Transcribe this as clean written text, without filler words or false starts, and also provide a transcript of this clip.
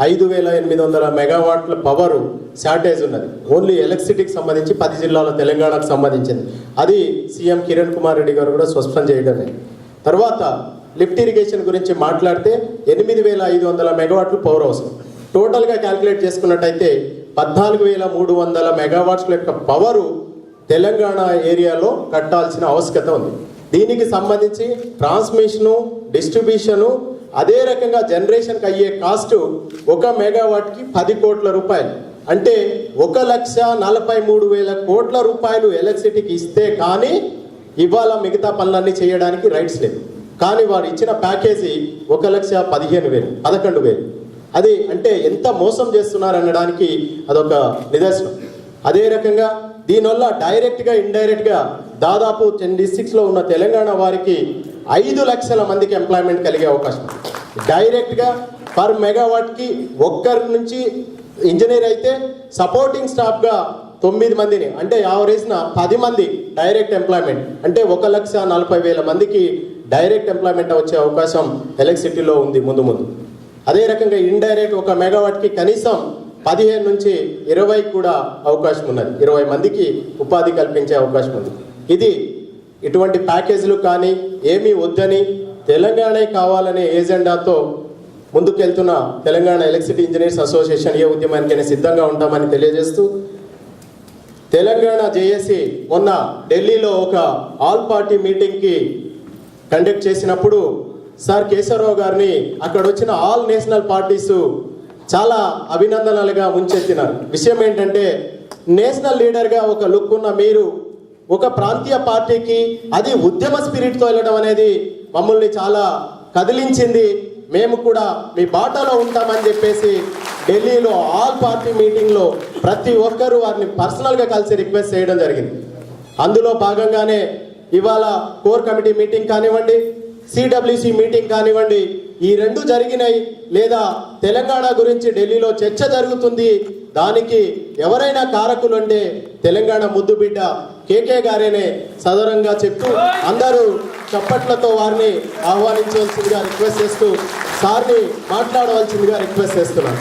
5800 మెగావాట్ల power shortage ఉన్నది. Only ఎలక్ట్రిసిటీకి సంబంధించి 10 జిల్లాల తెలంగాణకు సంబంధించింది. అది సీఎం కిరణ్ కుమార్ రెడ్డి గారు కూడా స్పష్టం చేయడమే. తర్వాత లిఫ్ట్ ఇరిగేషన్ గురించి మాట్లాడితే 8500 మెగావాట్లు పవర్ అవసరం. టోటల్గా క్యాల్కులేట్ చేసుకున్నట్టయితే 14300 మెగావాట్ల యొక్క పవరు తెలంగాణ ఏరియాలో కట్టాల్సిన ఆవశ్యకత ఉంది. దీనికి సంబంధించి ట్రాన్స్మిషను, డిస్ట్రిబ్యూషను, అదే రకంగా జనరేషన్కి అయ్యే కాస్ట్ 1 మెగావాట్కి 10 కోట్ల రూపాయలు. అంటే 1,43,000 కోట్ల రూపాయలు ఎలక్ట్రిసిటీకి ఇస్తే కానీ ఇవాళ మిగతా పనులన్నీ చేయడానికి రైట్స్ లేదు. కానీ వారు ఇచ్చిన ప్యాకేజీ 1,15,000, 11,000. అది అంటే ఎంత మోసం చేస్తున్నారు అనడానికి అదొక నిదర్శనం. అదే రకంగా దీనివల్ల డైరెక్ట్గా ఇండైరెక్ట్గా దాదాపు 10 డిస్ట్రిక్ట్స్లో ఉన్న తెలంగాణ వారికి 5 లక్షల మందికి ఎంప్లాయ్మెంట్ కలిగే అవకాశం. డైరెక్ట్గా పర్ మెగావాట్కి ఒక్కరి నుంచి ఇంజనీర్ అయితే సపోర్టింగ్ స్టాఫ్గా 9 మందిని, అంటే యావరేజ్న 10 మంది డైరెక్ట్ ఎంప్లాయ్మెంట్. అంటే 1,40,000 మందికి డైరెక్ట్ ఎంప్లాయ్మెంట్ వచ్చే అవకాశం ఎలక్ట్రిసిటీలో ఉంది ముందు. అదే రకంగా ఇండైరెక్ట్ 1 మెగావాట్కి కనీసం 15 నుంచి 20 కూడా అవకాశం ఉన్నది. 20 మందికి ఉపాధి కల్పించే అవకాశం ఉంది. ఇది ఇటువంటి ప్యాకేజీలు కానీ ఏమీ వద్దని తెలంగాణ కావాలనే ఏజెండాతో ముందుకెళ్తున్న తెలంగాణ ఎలక్ట్రిసిటీ ఇంజనీర్స్ అసోసియేషన్ ఏ ఉద్యమానికైనా సిద్ధంగా ఉంటామని తెలియజేస్తూ, తెలంగాణ జేఏసీ మొన్న ఢిల్లీలో ఒక ఆల్ పార్టీ మీటింగ్కి కండక్ట్ చేసినప్పుడు సార్ కేశవరావు గారిని అక్కడ వచ్చిన ఆల్ నేషనల్ పార్టీస్ చాలా అభినందనలుగా ముంచెత్తినారు. విషయం ఏంటంటే, నేషనల్ లీడర్గా ఒక లుక్ ఉన్న మీరు ఒక ప్రాంతీయ పార్టీకి అది ఉద్యమ స్పిరిట్తో వెళ్ళడం అనేది మమ్మల్ని చాలా కదిలించింది. మేము కూడా మీ బాటలో ఉంటామని చెప్పేసి ఢిల్లీలో ఆల్ పార్టీ మీటింగ్లో ప్రతి ఒక్కరూ వారిని పర్సనల్గా కలిసి రిక్వెస్ట్ చేయడం జరిగింది. అందులో భాగంగానే ఇవాళ కోర్ కమిటీ మీటింగ్ కానివ్వండి, సిడబ్ల్యూసి మీటింగ్ కానివ్వండి, ఈ 2 జరిగినాయి. లేదా తెలంగాణ గురించి ఢిల్లీలో చర్చ జరుగుతుంది. దానికి ఎవరైనా కారకులు అంటే తెలంగాణ ముద్దు బిడ్డ కేకే గారేనే సదరంగా చెప్తూ అందరూ చప్పట్లతో వారిని ఆహ్వానించవలసిందిగా రిక్వెస్ట్ చేస్తూ సార్ని మాట్లాడవలసిందిగా రిక్వెస్ట్ చేస్తున్నాను.